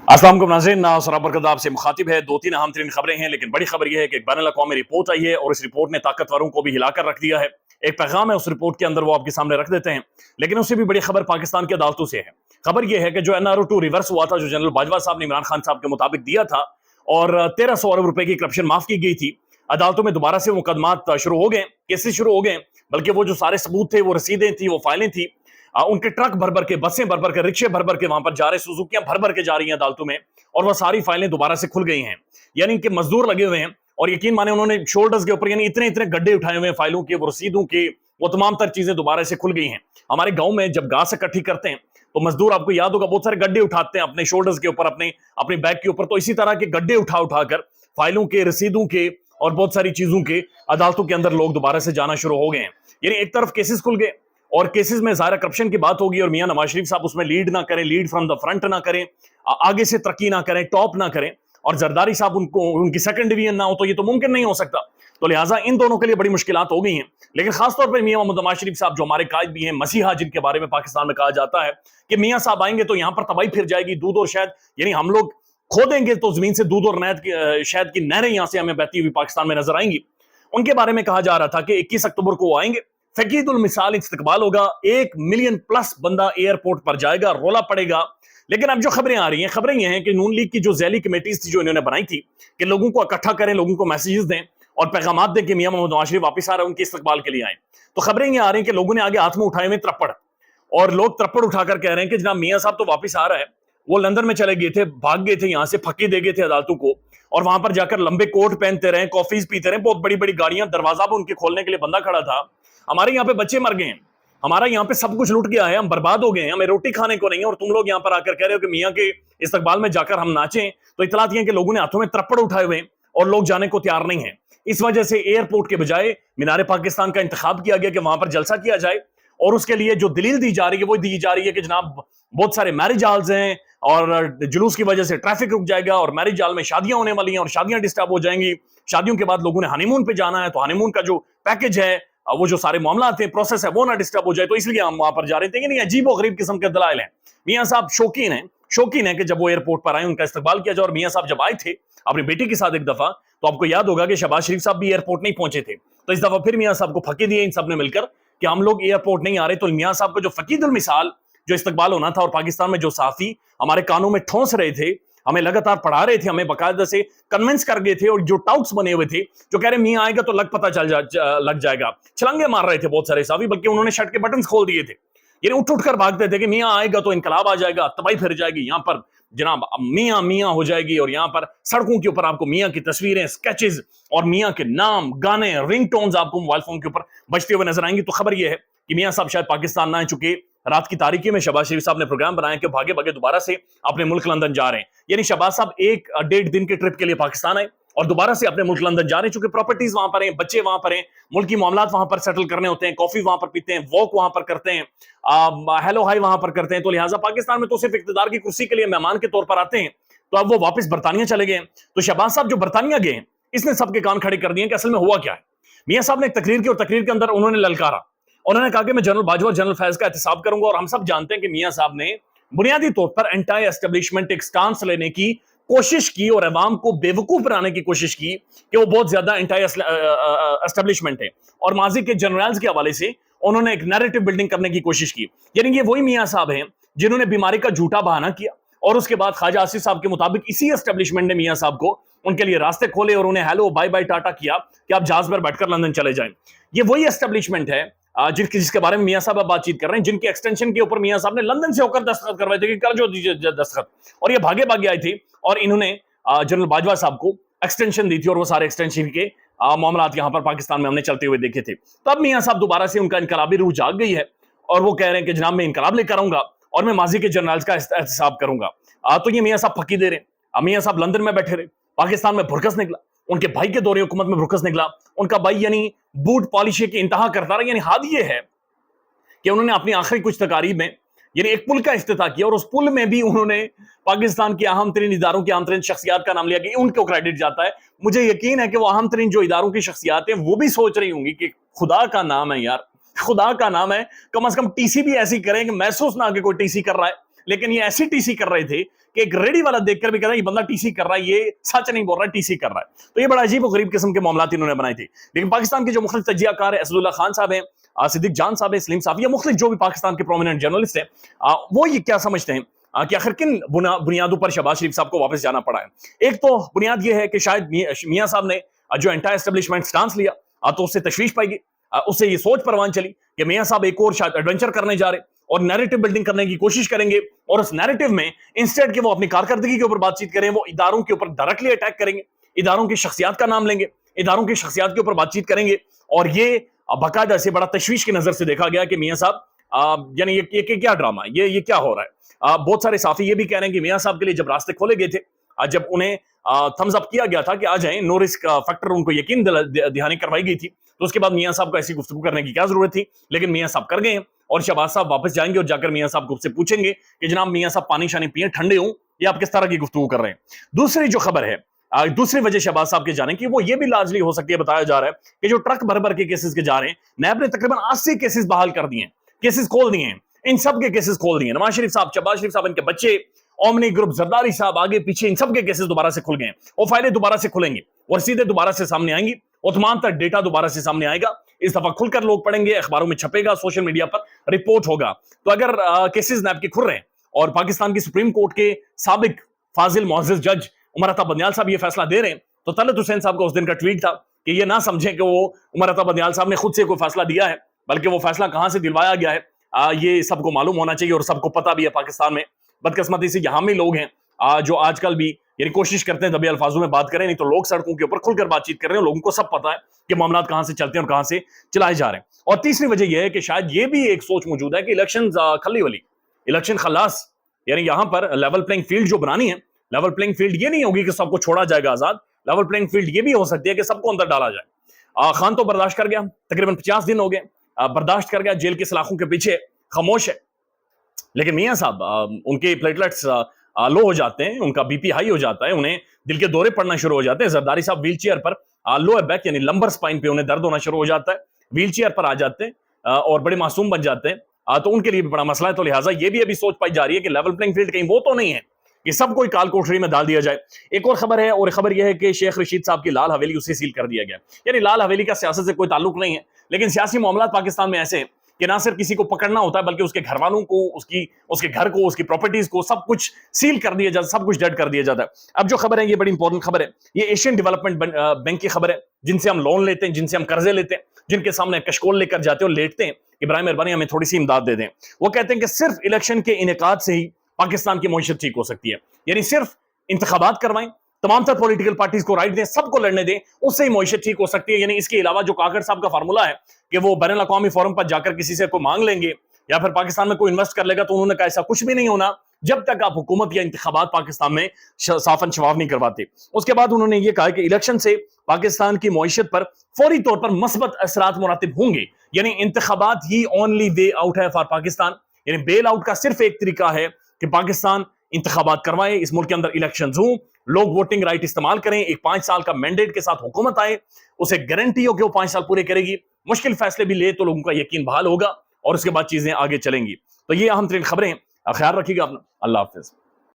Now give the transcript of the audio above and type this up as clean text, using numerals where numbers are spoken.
अस्सलाम वालेकुम नाज़रीन, सरा बरकत आपसे मुखातिब है। दो तीन अहम तरीन खबरें हैं, लेकिन बड़ी खबर यह है कि एक बैनुल अक़वामी रिपोर्ट आई है और इस रिपोर्ट ने ताकतवरों को भी हिलाकर रख दिया है। एक पैगाम है उस रिपोर्ट के अंदर, वो आपके सामने रख देते हैं। लेकिन उससे भी बड़ी खबर पाकिस्तान की अदालतों से है। खबर यह है कि जो NRO-2 रिवर्स हुआ था, जो जनरल बाजवा साहब ने इमरान खान साहब के मुताबिक दिया था, और 1300 अरब रुपए की करप्शन माफ की गई थी, अदालतों में दोबारा से मुकदमात शुरू हो गए, केसेस शुरू हो गए। बल्कि वो जो सारे सबूत थे, वो रसीदें थी, वो फाइलें थी, उनके ट्रक भर भर के, बसें भर भर के, रिक्शे भर भर के वहां पर जा रहे, सुजुकियां भर भर के जा रही हैं अदालतों में, और वह सारी फाइलें दोबारा से खुल गई हैं। यानी कि मजदूर लगे हुए हैं, और यकीन माने उन्होंने शोल्डर्स के ऊपर यानी इतने इतने गड्ढे उठाए हुए हैं फाइलों के, वो रसीदों के, वो तमाम तर चीजें दोबारा से खुल गई हैं। हमारे गांव में जब घास इकट्ठी करते हैं तो मजदूर, आपको याद होगा, बहुत सारे गड्ढे उठाते हैं अपने शोल्डर्स के ऊपर, अपने अपने बैग के ऊपर। तो इसी तरह के गड्ढे उठा उठाकर फाइलों के, रसीदों के और बहुत सारी चीजों के अदालतों के अंदर लोग दोबारा से जाना शुरू हो गए हैं। यानी एक तरफ केसेस खुल गए, और केसेस में ज़ाहिर करप्शन की बात होगी, और मियां नवाज शरीफ साहब उसमें लीड ना करें, लीड फ्रॉम द फ्रंट ना करें, आगे से तरक्की ना करें, टॉप ना करें, और जरदारी साहब उनको, उनकी सेकंड डिवीजन ना हो, तो ये तो मुमकिन नहीं हो सकता। तो लिहाजा इन दोनों के लिए बड़ी मुश्किलात हो गई हैं। लेकिन खासतौर पर मियां मोहम्मद नवाज शरीफ साहब, जो हमारे कायद भी हैं, मसीहा जिनके बारे में पाकिस्तान में कहा जाता है कि मियां साहब आएंगे तो यहाँ पर तबाही फिर जाएगी, दूध और शहद, यानी हम लोग खोदेंगे तो जमीन से दूध और शहद की नहरें यहां से हमें बहती हुई पाकिस्तान में नजर आएंगी। उनके बारे में कहा जा रहा था कि 21 अक्टूबर को वो आएंगे, फकीदुल मिसाल इस्तकबाल होगा, 1 मिलियन प्लस बंदा एयरपोर्ट पर जाएगा, रोला पड़ेगा। लेकिन अब जो खबरें आ रही हैं, खबरें ये हैं कि नून लीग की जो ज़ैली कमेटीज थी, जो इन्होंने बनाई थी कि लोगों को इकट्ठा करें, लोगों को मैसेजेस दें और पैगाम दें कि मियां मोहम्मद नवाज शरीफ वापस आ रहे हैं, उनके इस्तकबाल के लिए आए। तो खबरें ये आ रही हैं कि लोगों ने आगे हाथ में उठाए हुए त्रप्पड़, और लोग त्रप्पड़ उठाकर कह रहे हैं कि जनाब मियां साहब तो वापस आ रहा है। वो लंदन में चले गए थे, भाग गए थे, यहां से फक्की दे गए थे अदालतों को, और वहां पर जाकर लंबे कोट पहनते रहे, कॉफीज पीते रहे, बहुत बड़ी बड़ी गाड़ियां, दरवाजा भी उनके खोलने के लिए बंदा खड़ा था। हमारे यहाँ पे बच्चे मर गए हैं, हमारा यहाँ पे सब कुछ लुट गया है, हम बर्बाद हो गए हैं, हमें रोटी खाने को नहीं है, और तुम लोग यहाँ पर आकर कह रहे हो कि मियां के इस्तकबाल में जाकर हम नाचें। तो इतलात ये है कि लोगों ने हाथों में त्रप्पड़ उठाए हुए और लोग जाने को तैयार नहीं है। इस वजह से एयरपोर्ट के बजाय मीनार पाकिस्तान का इंतखाब किया गया कि वहां पर जलसा किया जाए, और उसके लिए जो दलील दी जा रही है वो दी जा रही है कि जनाब बहुत सारे मैरिज हॉल्स हैं, और जुलूस की वजह से ट्रैफिक रुक जाएगा, और मैरिज हॉल में शादियां होने वाली हैं, और शादियां डिस्टर्ब हो जाएंगी। शादियों के बाद लोगों ने हनीमून पे जाना है, तो हनीमून का जो पैकेज है, वो जो सारे मामला थे, प्रोसेस है, वो ना डिस्टर्ब हो जाए, तो इसलिए हम वहां पर जा रहे थे। नहीं, अजीब और गरीब किस्म के दलाइल हैं। मियां साहब शौकीन है कि जब वो एयरपोर्ट पर आए उनका इस्तकबाल किया जाए। और मियां साहब जब आए थे अपनी बेटी के साथ एक दफा, तो आपको याद होगा कि शहबाज शरीफ साहब भी एयरपोर्ट नहीं पहुंचे थे, तो इस दफा फिर मियां साहब को फकी दिए इन सब ने मिलकर कि हम लोग एयरपोर्ट नहीं आ रहे। तो मियां साहब का जो फकीदुल मिसाल जो इस्तकबाल होना था, और पाकिस्तान में जो साफी हमारे कानों में ठोंस रहे थे, हमें लगातार पढ़ा रहे थे, हमें बाकायदा से कन्विंस कर गए थे, और जो टाउट्स बने हुए थे, जो कह रहे मियां आएगा तो लग जाएगा, छलांगे मार रहे थे बहुत सारे साफी, बल्कि उन्होंने शर्ट के बटन खोल दिए थे। यानी उठ उठ कर भागते थे कि मियां आएगा तो इनकलाब आ जाएगा, तबाही फिर जाएगी, यहाँ पर जनाब मियां मियां हो जाएगी, और यहाँ पर सड़कों के ऊपर आपको मियां की तस्वीरें, स्केचेस और मियां के नाम, गाने, रिंगटोन्स आपको मोबाइल फोन के ऊपर बजते हुए नजर आएंगी। तो खबर यह है कि मियां साहब शायद पाकिस्तान ना आए, चुके रात की तारीकी में शहबाज शरीफ साहब ने प्रोग्राम बनाया कि भागे भागे दोबारा से अपने मुल्क लंदन जा रहे हैं। यानी शहबाज साहब 1-1.5 दिन के ट्रिप के लिए पाकिस्तान आए और दोबारा से अपने मुल्क लंदन जा रहे हैं, चूंकि प्रॉपर्टीज वहां पर हैं, बच्चे वहां पर हैं, मुल्क की मामलात वहां पर सेटल करने होते हैं, कॉफी वहां पर पीते हैं, वॉक वहां पर करते हैं, हेलो हाई वहां पर करते हैं। तो लिहाजा पाकिस्तान में तो सिर्फ इक्तदार की कुर्सी के लिए मेहमान के तौर पर आते हैं। तो अब वो वापस बरतानिया चले गए। तो शहबाज साहब जो बरतानिया गए, इसने सबके कान खड़े कर दिए कि असल में हुआ क्या है। मियां साहब ने एक तकरीर की, और तकरीर के अंदर उन्होंने ललकारा, उन्होंने कहा कि मैं जनरल बाजवा और जनरल फैज का एहतसाब करूंगा। और हम सब जानते हैं कि मियां साहब ने बुनियादी तौर पर एंटी एस्टेब्लिशमेंट एक स्टांस लेने की कोशिश की, और अवाम को बेवकूफ बनाने की कोशिश की कि वो बहुत ज्यादा एंटी एस्टेब्लिशमेंट है, और माजी के जनरल्स के हवाले से उन्होंने एक नैरेटिव बिल्डिंग करने की कोशिश की। यानी ये वही मियां साहब हैं जिन्होंने बीमारी का झूठा बहाना किया, और उसके बाद ख्वाजा आसिफ साहब के मुताबिक इसी एस्टेब्लिशमेंट ने मियां साहब को उनके लिए रास्ते खोले, और उन्हें हेलो बाय बाय टाटा किया कि आप जहाज पर बैठकर लंदन चले जाएं। ये वही एस्टेब्लिशमेंट है जिसके बारे में मियां साहब बातचीत कर रहे हैं, जिनके एक्सटेंशन के ऊपर मियां साहब ने लंदन से होकर दस्तखत करवाए थे कि कर जो दीजिए दस्तखत, और ये भागे भागे आए थे, और इन्होंने जनरल बाजवा साहब को एक्सटेंशन दी थी, और वो सारे एक्सटेंशन के मामलात यहाँ पर पाकिस्तान में हमने चलते हुए देखे थे। तब मियां साहब दोबारा से उनका इनकलाबी रूह जाग गई है, और वो कह रहे हैं कि जनाब मैं इनकलाब लेकर आऊंगा, और मैं माजी के जनरल्स का एहतसाब करूंगा। तो ये मियां साहब फकी दे रहे। मियां साहब लंदन में बैठे रहे, पाकिस्तान में भुरकस निकला, उनके भाई के दौरे हुकूमत में भुरकस निकला, उनका भाई यानी बूट पॉलिश की इंतहा करता रहा। यानी हाद ये है कि उन्होंने अपनी आखिरी कुछ तकारीब में यानी एक पुल का इफ्तिताह किया, और उस पुल में भी उन्होंने पाकिस्तान के अहम तरीन इदारों की अहम तरीन शख्सियात का नाम लिया कि उनको क्रेडिट जाता है। मुझे यकीन है कि वो अहम तरीन जो इदारों की शख्सियात हैं वो भी सोच रही होंगी कि खुदा का नाम है यार, खुदा का नाम है, कम से कम टीसी भी ऐसी करें कि महसूस ना कि कोई टीसी कर रहा है। लेकिन ये ऐसी टीसी कर रहे थे کہ ایک ریڈی والا دیکھ کر بھی کہتا ہے یہ بندہ ٹی سی کر رہا ہے، یہ سچ نہیں بول رہا ہے، ٹی سی کر رہا ہے. تو یہ بڑا عجیب و غریب قسم کے معاملات انہوں نے بنائے تھے. لیکن پاکستان کے جو مختلف تجزیہ کار ہیں، اسد اللہ خان صاحب ہیں، صدیق جان صاحب ہیں، سلیم صاحب، یہ مختلف جو بھی پاکستان کے پرومیننٹ جرنلسٹ ہیں، وہ یہ کیا سمجھتے ہیں کہ آخر کن بنیادوں پر شہباز شریف صاحب کو واپس جانا پڑا ہے. ایک تو بنیاد یہ ہے کہ شاید میاں صاحب نے جو اینٹی اسٹیبلشمنٹ سٹانس لیا تو اس سے تشویش پائی گئی، اس سے یہ سوچ پروان چلی کہ میاں صاحب ایک اور شاید ایڈونچر کرنے جا رہے اور نیریٹو بلڈنگ کرنے کی کوشش کریں گے، اور اس نیریٹو میں انسٹیڈ کہ وہ اپنی کارکردگی کے اوپر بات چیت کریں، وہ اداروں کے اوپر ڈائریکٹلی اٹیک کریں گے، اداروں کی شخصیات کا نام لیں گے، اداروں کی شخصیات کے اوپر بات چیت کریں گے. اور یہ باقاعدہ سے بڑا تشویش کی نظر سے دیکھا گیا کہ میاں صاحب یعنی یہ کیا ڈرامہ ہے، یہ کیا ہو رہا ہے. بہت سارے صحافی یہ بھی کہہ رہے ہیں کہ میاں صاحب کے لیے جب راستے کھولے گئے تھے، جب انہیں تھمز اپ کیا گیا تھا کہ آ جائیں، نو رسک فیکٹر ان کو یقین دہانی کروائی گئی تھی، تو اس کے بعد میاں صاحب کو ایسی گفتگو کرنے کی کیا ضرورت تھی. لیکن میاں صاحب کر گئے ہیں، اور شہباز صاحب واپس جائیں گے اور جا کر میاں صاحب کو سے پوچھیں گے کہ جناب میاں صاحب پانی شانی پیئیں، ٹھنڈے ہوں، یہ آپ کس طرح کی گفتگو کر رہے ہیں. دوسری جو خبر ہے، دوسری وجہ شہباز صاحب کے جانے کی، وہ یہ بھی لارجلی ہو سکتی ہے، بتایا جا رہا ہے کہ جو ٹرک بھر بھر کے کیسز کے جا رہے ہیں، نیب نے تقریباً 80 کیسز بحال کر دیے ہیں، کیسز کھول دیے ہیں، ان سب کے کیسز کھول دیے ہیں. نواز شریف صاحب، شہباز شریف صاحب، ان کے بچے، اومنی گروپ، زرداری صاحب، آگے پیچھے ان سب کے کیسز دوبارہ سے کھل گئے ہیں. وہ فائلیں دوبارہ سے کھلیں گی اور سیدھے دوبارہ سے سامنے آئیں گی، اور تمام تک ڈیٹا دوبارہ سے سامنے آئے گا. اس دفعہ کھل کر لوگ پڑھیں گے، اخباروں میں چھپے گا، سوشل میڈیا پر رپورٹ ہوگا. تو اگر کیسز نیب کے کھل رہے ہیں اور پاکستان کی سپریم کورٹ کے سابق فاضل معزز جج عمر عطا بندیال صاحب یہ فیصلہ دے رہے ہیں، تو طلعت حسین صاحب کا اس دن کا ٹویٹ تھا کہ یہ نہ سمجھیں کہ وہ عمر عطا بندیال صاحب نے خود سے کوئی فیصلہ دیا ہے، بلکہ وہ فیصلہ کہاں سے دلوایا گیا ہے یہ سب کو معلوم ہونا چاہیے، اور سب کو پتہ بھی ہے. پاکستان میں بدقسمتی سے یہاں میں لوگ ہیں جو آج کل بھی یعنی کوشش کرتے ہیں دبی الفاظوں میں بات کریں، نہیں تو لوگ سڑکوں کے اوپر کھل کر بات چیت کر رہے ہیں، لوگوں کو سب پتہ ہے کہ معاملات کہاں سے چلتے ہیں اور کہاں سے چلائے جا رہے ہیں. اور تیسری وجہ یہ ہے کہ شاید یہ بھی ایک سوچ موجود ہے کہ الیکشن کھلی والی، الیکشن خلاص، یعنی یہاں پر لیول پلینگ فیلڈ جو بنانی ہے، لیول پلینگ فیلڈ یہ نہیں ہوگی کہ سب کو چھوڑا جائے گا آزاد، لیول پلینگ فیلڈ یہ بھی ہو سکتی ہے کہ سب کو اندر ڈالا جائے. خان تو برداشت کر گیا، تقریباً 50 دن ہو گئے برداشت کر گیا، جیل کے سلاخوں کے پیچھے خاموش ہے. لیکن میاں صاحب ان کے پلیٹلیٹس لو ہو جاتے ہیں، ان کا بی پی ہائی ہو جاتا ہے، انہیں دل کے دورے پڑنا شروع ہو جاتے ہیں. زرداری صاحب ویل چیئر پر، لوئر بیک یعنی لمبر سپائن پہ انہیں درد ہونا شروع ہو جاتا ہے، ویل چیئر پر آ جاتے ہیں اور بڑے معصوم بن جاتے ہیں. تو ان کے لیے بھی بڑا مسئلہ ہے. تو لہٰذا یہ بھی ابھی سوچ پائی جا رہی ہے کہ لیول پلینگ فیلڈ کہیں وہ تو نہیں ہے کہ سب کوئی کال کوٹری میں ڈال دیا جائے. ایک اور خبر ہے، اور خبر یہ ہے کہ شیخ رشید صاحب کی لال حویلی اسے سیل کر دیا گیا. یعنی لال حویلی کا سیاست سے کوئی تعلق نہیں ہے، لیکن سیاسی معاملات پاکستان میں ایسے ہیں کہ نہ صرف کسی کو پکڑنا ہوتا ہے بلکہ اس کے گھر والوں کو، اس کے گھر کو، اس کی پراپرٹیز کو سب کچھ سیل کر دیا جاتا ہے، سب کچھ ڈیڈ کر دیا جاتا ہے. اب جو خبر ہے یہ بڑی امپورٹنٹ خبر ہے، یہ ایشین ڈیولپمنٹ بینک کی خبر ہے، جن سے ہم لون لیتے ہیں، جن سے ہم قرضے لیتے ہیں، جن کے سامنے کشکول لے کر جاتے ہیں اور لیٹتے ہیں کہ برائے مہربانی ہمیں تھوڑی سی امداد دے دیں. وہ کہتے ہیں کہ صرف الیکشن کے انعقاد سے ہی پاکستان کی معیشت ٹھیک ہو سکتی ہے. یعنی صرف انتخابات کروائیں، تمام تر پولیٹیکل پارٹیز کو رائٹ دیں، سب کو لڑنے دیں، اس سے ہی معیشت ٹھیک ہو سکتی ہے. یعنی اس کے علاوہ جو کاکڑ صاحب کا فارمولہ ہے کہ وہ بین الاقوامی فورم پر جا کر کسی سے کوئی مانگ لیں گے یا پھر پاکستان میں کوئی انویسٹ کر لے گا، تو انہوں نے کہا ایسا کچھ بھی نہیں ہونا جب تک آپ حکومت یا انتخابات پاکستان میں صافاً شفاف نہیں کرواتے. اس کے بعد انہوں نے یہ کہا کہ الیکشن سے پاکستان کی معیشت پر فوری طور پر مثبت اثرات مرتب ہوں گے. یعنی انتخابات ہی اونلی وے آؤٹ ہے فار پاکستان. یعنی بیل آؤٹ کا صرف ایک طریقہ ہے کہ پاکستان انتخابات کروائے، اس ملک کے اندر الیکشنز ہوں، لوگ ووٹنگ رائٹ استعمال کریں، ایک 5 سال کا مینڈیٹ کے ساتھ حکومت آئے، اسے گارنٹی ہو کہ وہ 5 سال پورے کرے گی، مشکل فیصلے بھی لے تو لوگوں کا یقین بحال ہوگا اور اس کے بعد چیزیں آگے چلیں گی. تو یہ اہم ترین خبریں ہیں، خیال رکھیے گا اپنا. اللہ حافظ.